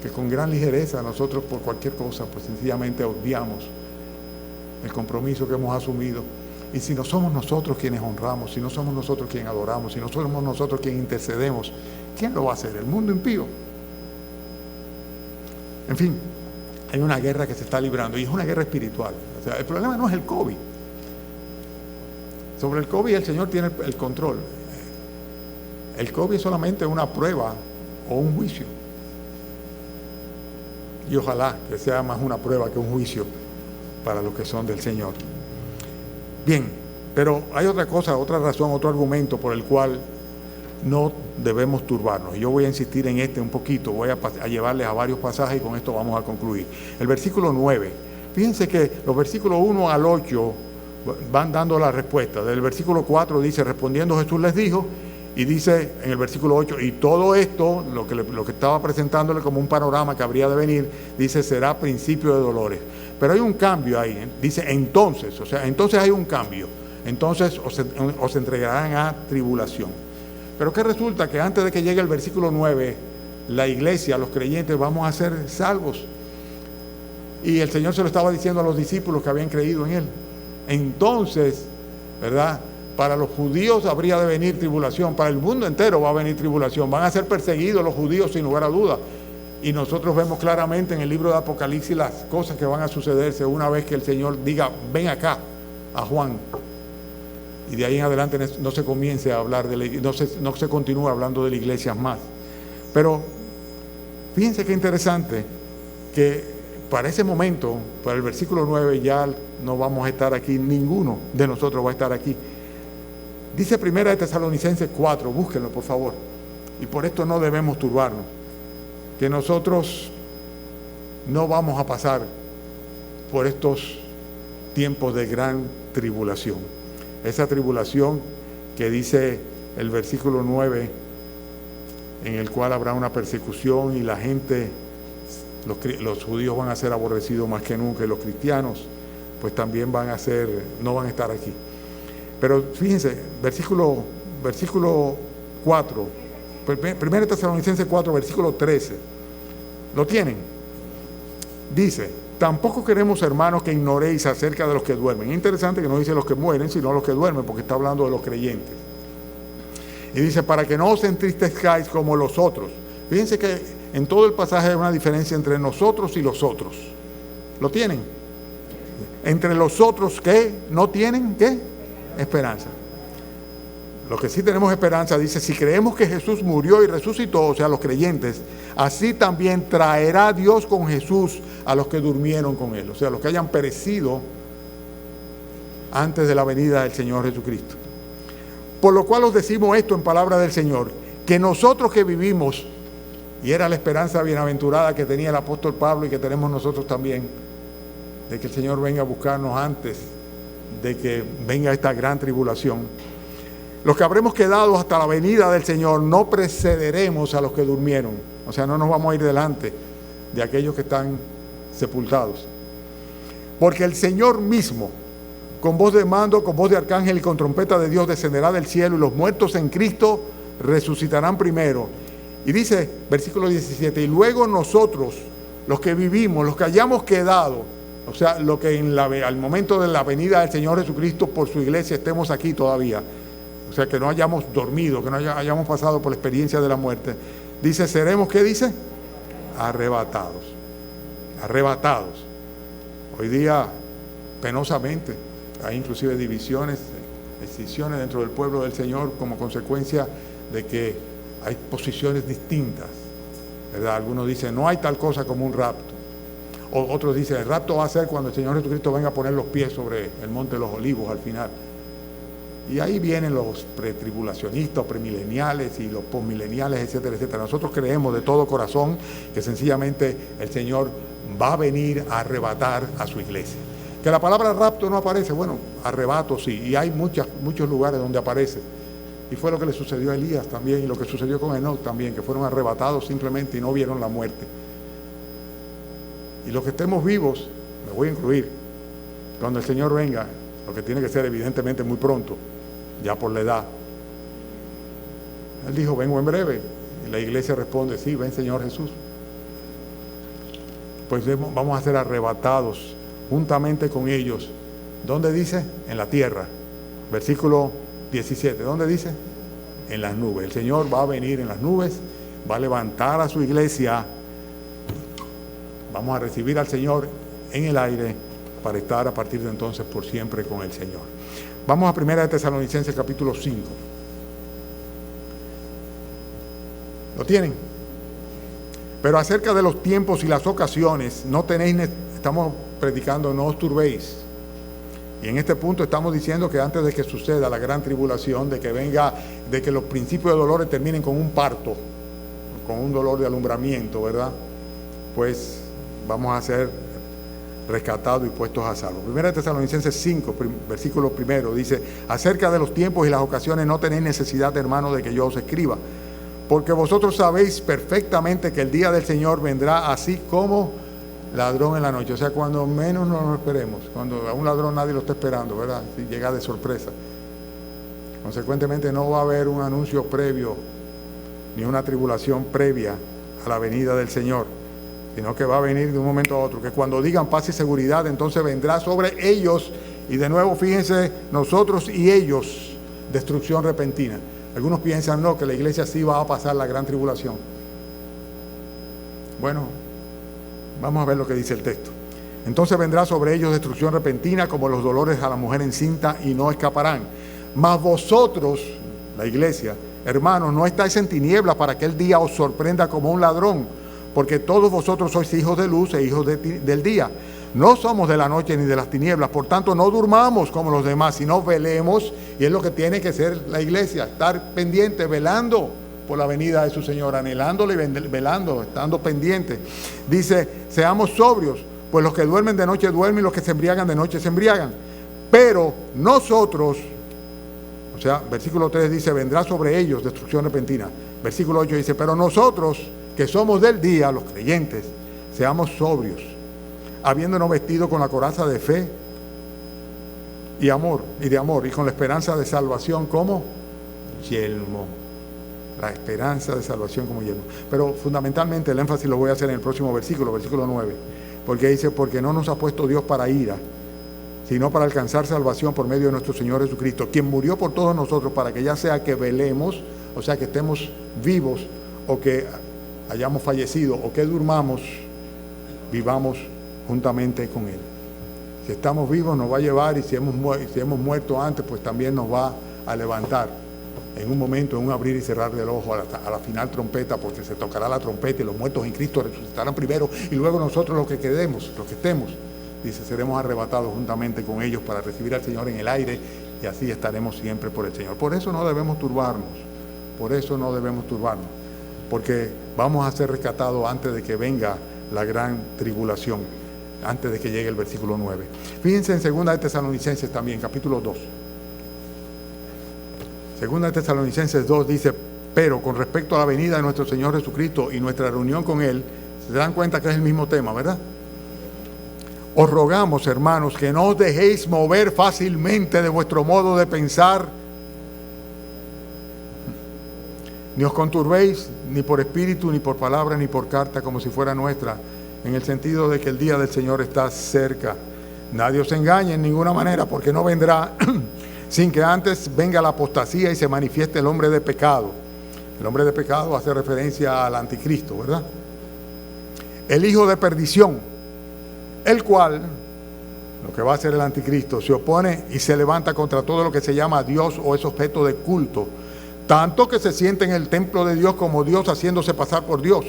que con gran ligereza nosotros por cualquier cosa pues sencillamente obviamos el compromiso que hemos asumido. Y si no somos nosotros quienes honramos, si no somos nosotros quienes adoramos, si no somos nosotros quienes intercedemos, ¿quién lo va a hacer? El mundo impío. En fin, hay una guerra que se está librando y es una guerra espiritual. O sea, el problema no es el COVID. Sobre el COVID el Señor tiene el control. El COVID es solamente una prueba o un juicio. Y ojalá que sea más una prueba que un juicio para los que son del Señor. Bien, pero hay otra cosa, otra razón, otro argumento por el cual no debemos turbarnos. Y yo voy a insistir en un poquito, voy a llevarles a varios pasajes y con esto vamos a concluir. El versículo 9, fíjense que los versículos 1 al 8 van dando la respuesta. Del versículo 4 dice, respondiendo Jesús les dijo, y dice en el versículo 8, y todo esto, lo que estaba presentándole como un panorama que habría de venir, dice, será principio de dolores. Pero hay un cambio ahí, dice entonces, o sea, entonces hay un cambio, entonces os entregarán a tribulación. Pero que resulta que antes de que llegue el versículo 9, la iglesia, los creyentes, vamos a ser salvos. Y el Señor se lo estaba diciendo a los discípulos que habían creído en Él. Entonces, ¿verdad? Para los judíos habría de venir tribulación, para el mundo entero va a venir tribulación, van a ser perseguidos los judíos sin lugar a dudas. Y nosotros vemos claramente en el libro de Apocalipsis las cosas que van a sucederse una vez que el Señor diga, ven acá, a Juan. y de ahí en adelante no se comience a hablar, no se continúa hablando de las iglesias más. Pero fíjense qué interesante que para ese momento, para el versículo 9, ya no vamos a estar aquí, ninguno de nosotros va a estar aquí. Dice 1 Tesalonicenses 4, búsquenlo por favor, y por esto no debemos turbarnos, que nosotros no vamos a pasar por estos tiempos de gran tribulación. Esa tribulación que dice el versículo 9, en el cual habrá una persecución y la gente, los judíos van a ser aborrecidos más que nunca, y los cristianos pues también no van a estar aquí. Pero fíjense, versículo 4, 1 Tesalonicenses 4, versículo 13, ¿lo tienen? Dice: tampoco queremos, hermanos, que ignoréis acerca de los que duermen. Es interesante que no dice los que mueren, sino los que duermen, porque está hablando de los creyentes. Y dice: para que no os entristezcáis como los otros. Fíjense que en todo el pasaje hay una diferencia entre nosotros y los otros. ¿Lo tienen? Entre los otros que no tienen, ¿qué? Esperanza. Los que sí tenemos esperanza, dice: si creemos que Jesús murió y resucitó, o sea, los creyentes, así también traerá Dios con Jesús a los que durmieron con Él, o sea, los que hayan perecido antes de la venida del Señor Jesucristo. Por lo cual os decimos esto en palabra del Señor, que nosotros que vivimos, y era la esperanza bienaventurada que tenía el apóstol Pablo y que tenemos nosotros también, de que el Señor venga a buscarnos antes de que venga esta gran tribulación. Los que habremos quedado hasta la venida del Señor no precederemos a los que durmieron, o sea, no nos vamos a ir delante de aquellos que están sepultados. Porque el Señor mismo, con voz de mando, con voz de arcángel y con trompeta de Dios, descenderá del cielo, y los muertos en Cristo resucitarán primero. Y dice, versículo 17, y luego nosotros, los que vivimos, los que hayamos quedado, o sea, lo que al momento de la venida del Señor Jesucristo por su iglesia estemos aquí todavía, o sea, que no hayamos dormido, que no hayamos pasado por la experiencia de la muerte, dice, seremos, ¿qué dice? Arrebatados. Arrebatados. Hoy día, penosamente, hay inclusive divisiones, escisiones dentro del pueblo del Señor como consecuencia de que hay posiciones distintas, ¿verdad? Algunos dicen, no hay tal cosa como un rapto. O otros dicen, el rapto va a ser cuando el Señor Jesucristo venga a poner los pies sobre el monte de los olivos al final. Y ahí vienen los pretribulacionistas, premileniales y los postmileniales, etcétera, etcétera. Nosotros creemos de todo corazón que sencillamente el Señor va a venir a arrebatar a su iglesia. Que la palabra rapto no aparece, bueno, arrebato sí, y hay muchos lugares donde aparece. Y fue lo que le sucedió a Elías también, y lo que sucedió con Enoc también, que fueron arrebatados simplemente y no vieron la muerte. Y los que estemos vivos, me voy a incluir, cuando el Señor venga, lo que tiene que ser evidentemente muy pronto, ya por la edad. Él dijo, vengo en breve. Y la iglesia responde, sí, ven Señor Jesús. Pues vamos a ser arrebatados juntamente con ellos. ¿Dónde dice? En la tierra. Versículo 17. ¿Dónde dice? En las nubes. El Señor va a venir en las nubes, va a levantar a su iglesia. Vamos a recibir al Señor en el aire para estar a partir de entonces por siempre con el Señor. Vamos a 1 Tesalonicenses capítulo 5. ¿Lo tienen? Pero acerca de los tiempos y las ocasiones, estamos predicando, no os turbéis. Y en este punto estamos diciendo que antes de que suceda la gran tribulación, de que los principios de dolores terminen con un parto, con un dolor de alumbramiento, ¿verdad? Pues vamos a ser rescatados y puestos a salvo. 1 Tesalonicenses 5, versículo 1, dice, acerca de los tiempos y las ocasiones no tenéis necesidad, hermanos, de que yo os escriba, porque vosotros sabéis perfectamente que el día del Señor vendrá así como ladrón en la noche, o sea, cuando menos nos lo esperemos, cuando a un ladrón nadie lo está esperando, ¿verdad? Si llega de sorpresa. Consecuentemente no va a haber un anuncio previo, ni una tribulación previa a la venida del Señor, sino que va a venir de un momento a otro, que cuando digan paz y seguridad, entonces vendrá sobre ellos, y de nuevo fíjense, nosotros y ellos, destrucción repentina. Algunos piensan, no, que la iglesia sí va a pasar la gran tribulación. Bueno, vamos a ver lo que dice el texto. Entonces vendrá sobre ellos destrucción repentina como los dolores a la mujer encinta y no escaparán. Mas vosotros, la iglesia, hermanos, no estáis en tinieblas para que el día os sorprenda como un ladrón, porque todos vosotros sois hijos de luz e hijos del día. No somos de la noche ni de las tinieblas, por tanto no durmamos como los demás, sino velemos, y es lo que tiene que ser la iglesia, estar pendiente, velando por la venida de su Señor, anhelándole y velando, estando pendiente. Dice, seamos sobrios, pues los que duermen de noche duermen y los que se embriagan de noche se embriagan. Pero nosotros, o sea, versículo 3 dice, vendrá sobre ellos destrucción repentina. Versículo 8 dice, pero nosotros que somos del día, los creyentes, seamos sobrios, habiéndonos vestido con la coraza de fe y de amor, y con la esperanza de salvación como yelmo. La esperanza de salvación como yelmo. Pero fundamentalmente el énfasis lo voy a hacer en el próximo versículo 9, porque dice, porque no nos ha puesto Dios para ira, sino para alcanzar salvación por medio de nuestro Señor Jesucristo, quien murió por todos nosotros, para que ya sea que velemos, o sea que estemos vivos, o que hayamos fallecido, o que durmamos, vivamos juntamente con Él. Si estamos vivos nos va a llevar, y si hemos muerto antes, pues también nos va a levantar en un momento, en un abrir y cerrar del ojo, a la final trompeta, porque se tocará la trompeta y los muertos en Cristo resucitarán primero, y luego nosotros los que quedemos, los que estemos, dice, seremos arrebatados juntamente con ellos para recibir al Señor en el aire, y así estaremos siempre por el Señor. Por eso no debemos turbarnos, porque vamos a ser rescatados antes de que venga la gran tribulación, antes de que llegue el versículo 9. Fíjense en 2 de Tesalonicenses también, capítulo 2. 2 de Tesalonicenses 2 dice, pero con respecto a la venida de nuestro Señor Jesucristo y nuestra reunión con Él, se dan cuenta que es el mismo tema, ¿verdad? Os rogamos, hermanos, que no os dejéis mover fácilmente de vuestro modo de pensar, ni os conturbéis, ni por espíritu, ni por palabra, ni por carta, como si fuera nuestra, en el sentido de que el día del Señor está cerca. Nadie os engañe en ninguna manera, porque no vendrá sin que antes venga la apostasía y se manifieste el hombre de pecado. El hombre de pecado hace referencia al anticristo, ¿verdad? El hijo de perdición, el cual, lo que va a hacer el anticristo, se opone y se levanta contra todo lo que se llama Dios o es objeto de culto, tanto que se siente en el templo de Dios como Dios, haciéndose pasar por Dios.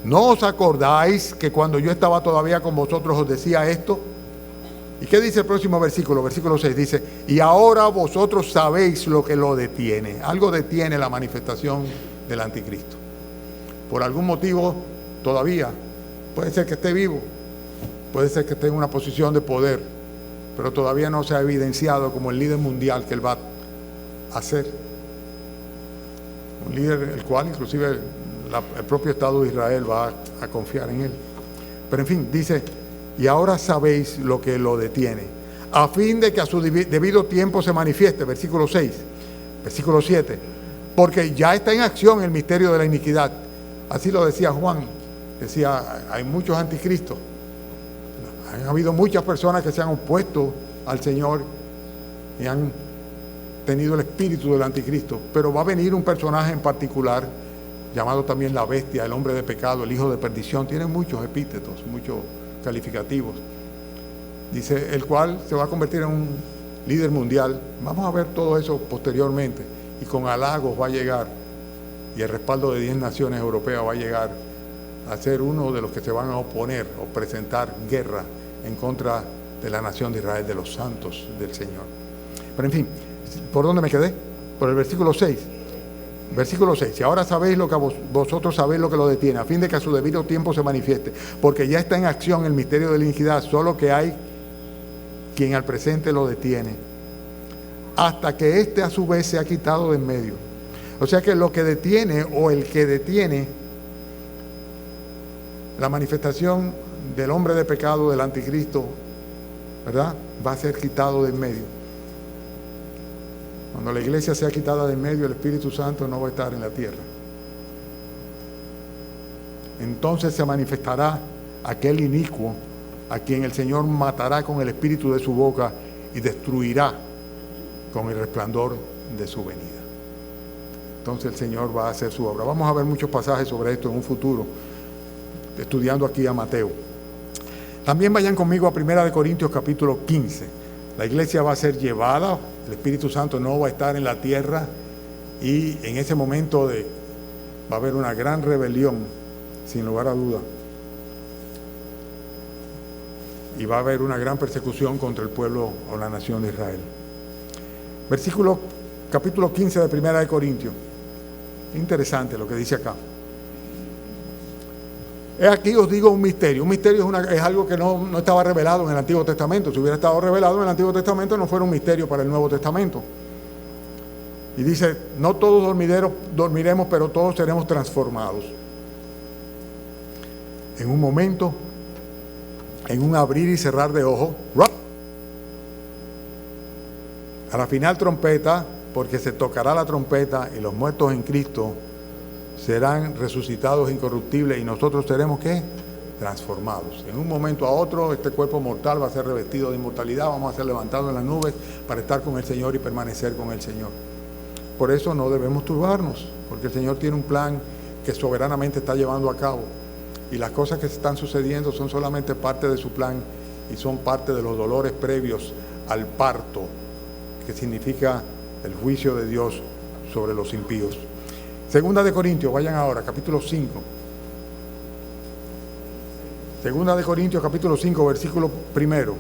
¿No os acordáis que cuando yo estaba todavía con vosotros os decía esto? ¿Y qué dice el próximo versículo? Versículo 6 dice, y ahora vosotros sabéis lo que lo detiene. Algo detiene la manifestación del anticristo. Por algún motivo todavía, puede ser que esté vivo, puede ser que esté en una posición de poder, pero todavía no se ha evidenciado como el líder mundial que él va a ser. Un líder el cual inclusive el propio Estado de Israel va a confiar en él. Pero en fin, dice, y ahora sabéis lo que lo detiene, a fin de que a su debido tiempo se manifieste, versículo 6, versículo 7, porque ya está en acción el misterio de la iniquidad. Así lo decía Juan, decía, hay muchos anticristos, han habido muchas personas que se han opuesto al Señor y han tenido el espíritu del anticristo, pero va a venir un personaje en particular, llamado también la bestia, el hombre de pecado, el hijo de perdición, tiene muchos epítetos, muchos calificativos, dice, el cual se va a convertir en un líder mundial. Vamos a ver todo eso posteriormente, y con halagos va a llegar, y el respaldo de 10 naciones europeas va a llegar a ser uno de los que se van a oponer o presentar guerra en contra de la nación de Israel, de los santos del Señor. Pero en fin, ¿por dónde me quedé? Por el versículo 6. Versículo 6, y ahora sabéis lo que vosotros sabéis lo que lo detiene, a fin de que a su debido tiempo se manifieste, porque ya está en acción el misterio de la iniquidad, solo que hay quien al presente lo detiene, hasta que éste a su vez se ha quitado de en medio. O sea que lo que detiene, o el que detiene la manifestación del hombre de pecado, del anticristo, ¿verdad?, va a ser quitado de en medio. Cuando la iglesia sea quitada de en medio, el Espíritu Santo no va a estar en la tierra. Entonces se manifestará aquel inicuo a quien el Señor matará con el espíritu de su boca y destruirá con el resplandor de su venida. Entonces el Señor va a hacer su obra. Vamos a ver muchos pasajes sobre esto en un futuro, estudiando aquí a Mateo. También vayan conmigo a 1 Corintios capítulo 15. La iglesia va a ser llevada El Espíritu Santo no va a estar en la tierra y en ese momento va a haber una gran rebelión, sin lugar a duda. Y va a haber una gran persecución contra el pueblo o la nación de Israel. Capítulo 15 de Primera de Corintios. Interesante lo que dice acá. Aquí os digo un misterio. Un misterio es algo que no estaba revelado en el Antiguo Testamento. Si hubiera estado revelado en el Antiguo Testamento, no fuera un misterio para el Nuevo Testamento. Y dice, no todos dormiremos, pero todos seremos transformados. En un momento, en un abrir y cerrar de ojos, a la final trompeta, porque se tocará la trompeta y los muertos en Cristo serán resucitados incorruptibles y nosotros seremos, ¿qué? Transformados. En un momento a otro, este cuerpo mortal va a ser revestido de inmortalidad, vamos a ser levantados en las nubes para estar con el Señor y permanecer con el Señor. Por eso no debemos turbarnos, porque el Señor tiene un plan que soberanamente está llevando a cabo. Y las cosas que están sucediendo son solamente parte de su plan y son parte de los dolores previos al parto, que significa el juicio de Dios sobre los impíos. Segunda de Corintios, vayan ahora, capítulo 5. Segunda de Corintios, capítulo 5, versículo 1.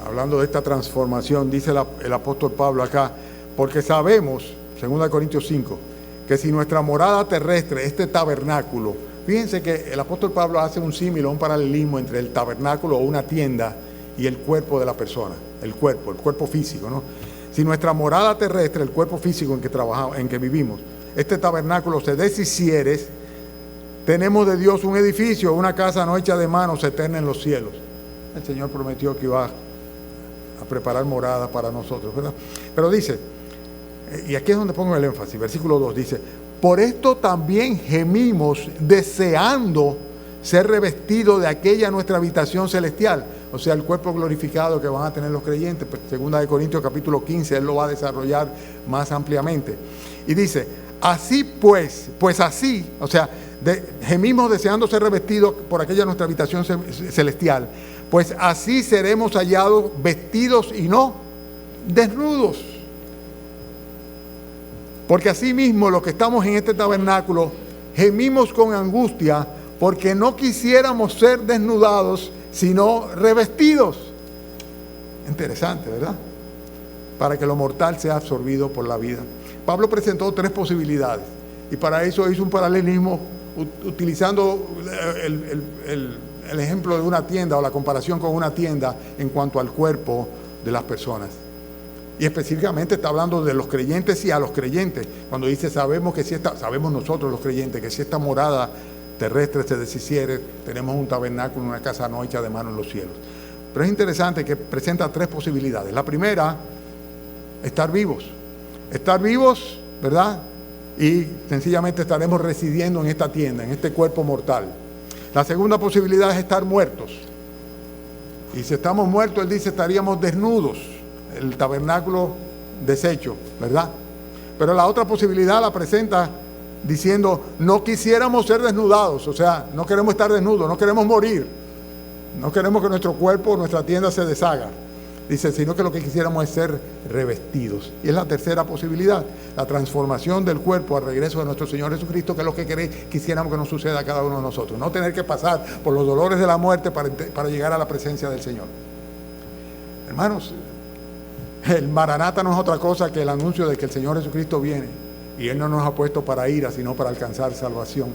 Hablando de esta transformación, dice el apóstol Pablo acá, porque sabemos, segunda de Corintios 5, que si nuestra morada terrestre, este tabernáculo, fíjense que el apóstol Pablo hace un símil o un paralelismo entre el tabernáculo o una tienda y el cuerpo de la persona, el cuerpo físico, ¿no? Si nuestra morada terrestre, el cuerpo físico en que trabajamos, en que vivimos, este tabernáculo se deshiciere, tenemos de Dios un edificio, una casa no hecha de manos, eterna en los cielos. El Señor prometió que iba a preparar morada para nosotros, ¿verdad? Pero dice, y aquí es donde pongo el énfasis, versículo 2 dice, por esto también gemimos deseando ser revestidos de aquella nuestra habitación celestial, o sea, el cuerpo glorificado que van a tener los creyentes. Segunda de Corintios capítulo 15, él lo va a desarrollar más ampliamente. Y dice, así pues así, o sea, gemimos deseando ser revestidos por aquella nuestra habitación celestial, pues así seremos hallados vestidos y no desnudos. Porque así mismo los que estamos en este tabernáculo gemimos con angustia porque no quisiéramos ser desnudados, sino revestidos. Interesante, ¿verdad? Para que lo mortal sea absorbido por la vida. Pablo presentó 3 posibilidades y para eso hizo un paralelismo utilizando el ejemplo de una tienda o la comparación con una tienda en cuanto al cuerpo de las personas. Y específicamente está hablando de los creyentes y a los creyentes. Cuando dice sabemos nosotros los creyentes que si esta morada terrestre se deshiciere, tenemos un tabernáculo, una casa no hecha de mano en los cielos. Pero es interesante que presenta 3 posibilidades. La primera, estar vivos. Estar vivos, ¿verdad? Y sencillamente estaremos residiendo en esta tienda, en este cuerpo mortal. La segunda posibilidad es estar muertos. Y si estamos muertos, él dice, estaríamos desnudos. El tabernáculo deshecho, ¿verdad? Pero la otra posibilidad la presenta diciendo, no quisiéramos ser desnudados, o sea, no queremos estar desnudos, no queremos morir, no queremos que nuestro cuerpo, nuestra tienda se deshaga, dice, sino que lo que quisiéramos es ser revestidos. Y es la tercera posibilidad, la transformación del cuerpo al regreso de nuestro Señor Jesucristo, que es lo que quisiéramos que nos suceda a cada uno de nosotros, no tener que pasar por los dolores de la muerte para llegar a la presencia del Señor. Hermanos, el Maranata no es otra cosa que el anuncio de que el Señor Jesucristo viene. Y Él no nos ha puesto para ira, sino para alcanzar salvación.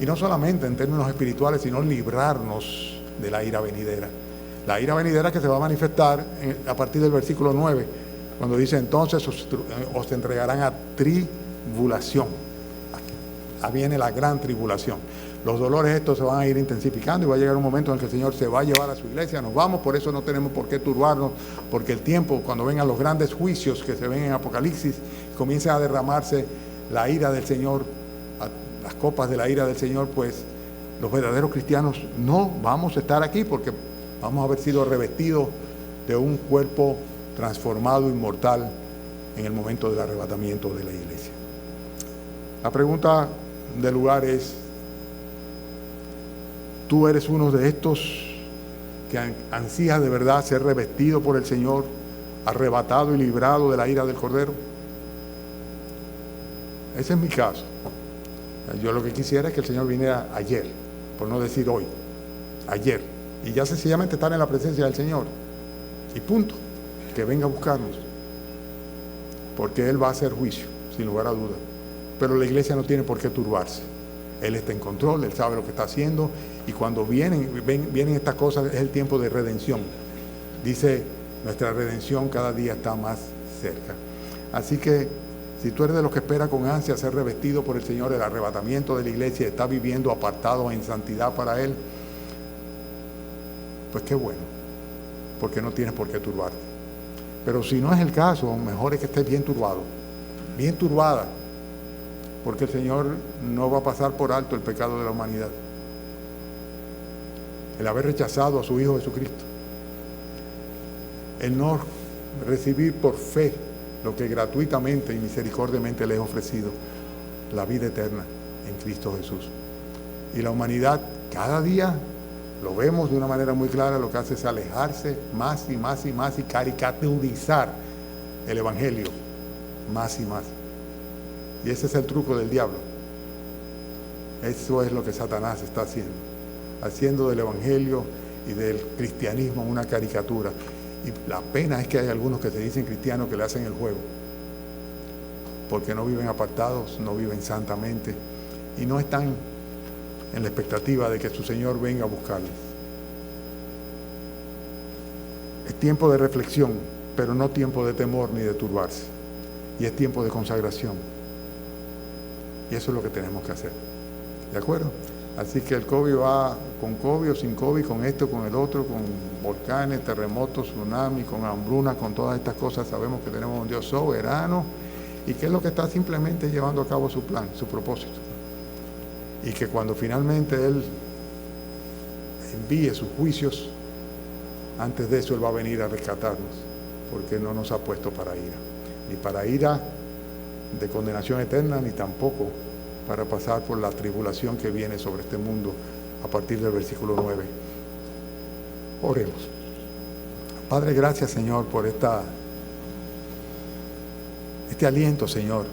Y no solamente en términos espirituales, sino librarnos de la ira venidera. La ira venidera que se va a manifestar a partir del versículo 9, cuando dice, entonces os entregarán a tribulación. Viene la gran tribulación. Los dolores estos se van a ir intensificando y va a llegar un momento en que el Señor se va a llevar a su iglesia. Nos vamos, por eso no tenemos por qué turbarnos, porque el tiempo, cuando vengan los grandes juicios que se ven en Apocalipsis, comienza a derramarse la ira del Señor, las copas de la ira del Señor, pues los verdaderos cristianos no vamos a estar aquí porque vamos a haber sido revestidos de un cuerpo transformado, inmortal, en el momento del arrebatamiento de la iglesia. La pregunta del lugar es, ¿tú eres uno de estos que ansía de verdad ser revestido por el Señor, arrebatado y librado de la ira del Cordero? Ese es mi caso. Yo lo que quisiera es que el Señor viniera ayer, por no decir hoy, ayer, y ya sencillamente estar en la presencia del Señor, y punto, que venga a buscarnos, porque Él va a hacer juicio, sin lugar a dudas. Pero la iglesia no tiene por qué turbarse. Él está en control, Él sabe lo que está haciendo, y cuando vienen estas cosas es el tiempo de redención. Dice, nuestra redención cada día está más cerca. Así que si tú eres de los que espera con ansia ser revestido por el Señor, el arrebatamiento de la iglesia, y está viviendo apartado en santidad para Él, pues qué bueno, porque no tienes por qué turbarte. Pero si no es el caso, mejor es que estés bien turbado, bien turbada, porque el Señor no va a pasar por alto el pecado de la humanidad, el haber rechazado a su Hijo Jesucristo, el no recibir por fe lo que gratuitamente y misericordiamente le he ofrecido, la vida eterna en Cristo Jesús. Y la humanidad cada día, lo vemos de una manera muy clara, lo que hace es alejarse más y más y más y caricaturizar el Evangelio más y más. Y ese es el truco del diablo. Eso es lo que Satanás está haciendo del Evangelio y del cristianismo una caricatura. Y la pena es que hay algunos que se dicen cristianos que le hacen el juego, porque no viven apartados, no viven santamente y no están en la expectativa de que su Señor venga a buscarles. Es tiempo de reflexión, pero no tiempo de temor ni de turbarse. Y es tiempo de consagración. Y eso es lo que tenemos que hacer. ¿De acuerdo? Así que el COVID va con COVID o sin COVID, con esto, con el otro, con volcanes, terremotos, tsunamis, con hambrunas, con todas estas cosas. Sabemos que tenemos un Dios soberano y que es lo que está simplemente llevando a cabo su plan, su propósito. Y que cuando finalmente Él envíe sus juicios, antes de eso Él va a venir a rescatarnos, porque no nos ha puesto para ira, ni para ira de condenación eterna, ni tampoco para pasar por la tribulación que viene sobre este mundo a partir del versículo 9. Oremos. Padre, gracias, Señor, por este aliento, Señor,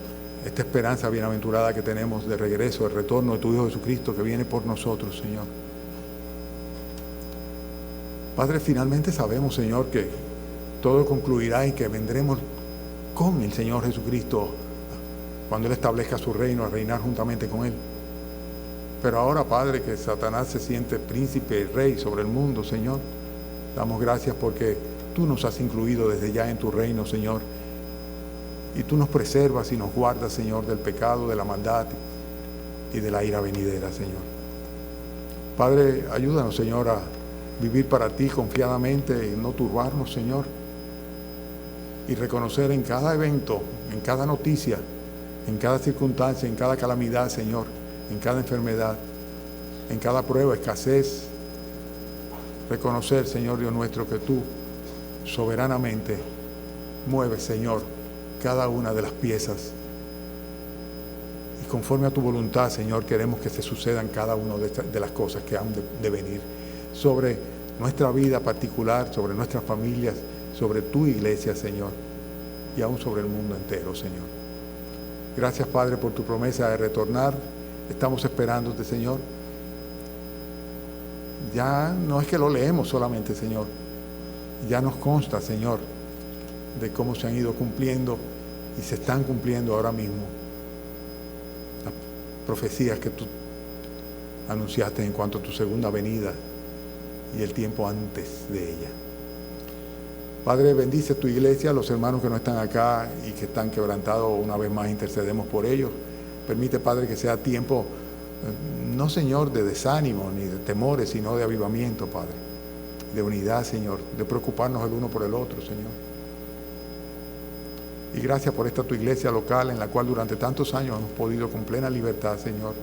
esta esperanza bienaventurada que tenemos de regreso, el retorno de tu Hijo Jesucristo que viene por nosotros, Señor. Padre, finalmente sabemos, Señor, que todo concluirá y que vendremos con el Señor Jesucristo cuando Él establezca su reino, a reinar juntamente con Él. Pero ahora, Padre, que Satanás se siente príncipe y rey sobre el mundo, Señor, damos gracias porque tú nos has incluido desde ya en tu reino, Señor, y tú nos preservas y nos guardas, Señor, del pecado, de la maldad y de la ira venidera, Señor. Padre, ayúdanos, Señor, a vivir para ti confiadamente y no turbarnos, Señor, y reconocer en cada evento, en cada noticia, en cada circunstancia, en cada calamidad, Señor, en cada enfermedad, en cada prueba, escasez, reconocer, Señor Dios nuestro, que tú soberanamente mueves, Señor, cada una de las piezas. Y conforme a tu voluntad, Señor, queremos que se sucedan cada una de las cosas que han de venir sobre nuestra vida particular, sobre nuestras familias, sobre tu iglesia, Señor, y aún sobre el mundo entero, Señor. Gracias, Padre, por tu promesa de retornar. Estamos esperándote, Señor. Ya no es que lo leemos solamente, Señor. Ya nos consta, Señor, de cómo se han ido cumpliendo y se están cumpliendo ahora mismo las profecías que tú anunciaste en cuanto a tu segunda venida y el tiempo antes de ella. Padre, bendice tu iglesia, los hermanos que no están acá y que están quebrantados, una vez más intercedemos por ellos. Permite, Padre, que sea tiempo, no, Señor, de desánimo ni de temores, sino de avivamiento, Padre, de unidad, Señor, de preocuparnos el uno por el otro, Señor. Y gracias por esta tu iglesia local en la cual durante tantos años hemos podido con plena libertad, Señor,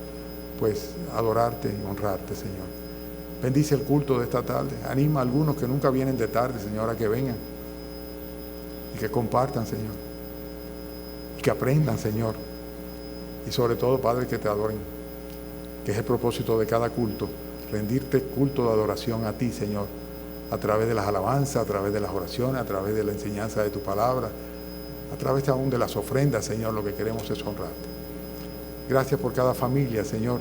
pues adorarte y honrarte, Señor. Bendice el culto de esta tarde. Anima a algunos que nunca vienen de tarde, Señor, a que vengan y que compartan, Señor, y que aprendan, Señor, y sobre todo, Padre, que te adoren, que es el propósito de cada culto, rendirte culto de adoración a ti, Señor, a través de las alabanzas, a través de las oraciones, a través de la enseñanza de tu palabra, a través aún de las ofrendas, Señor. Lo que queremos es honrarte. Gracias por cada familia, Señor.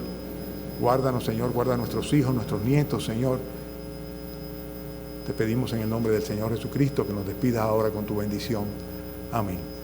Guárdanos, Señor, guarda a nuestros hijos, nuestros nietos, Señor. Te pedimos en el nombre del Señor Jesucristo que nos despidas ahora con tu bendición. Amén.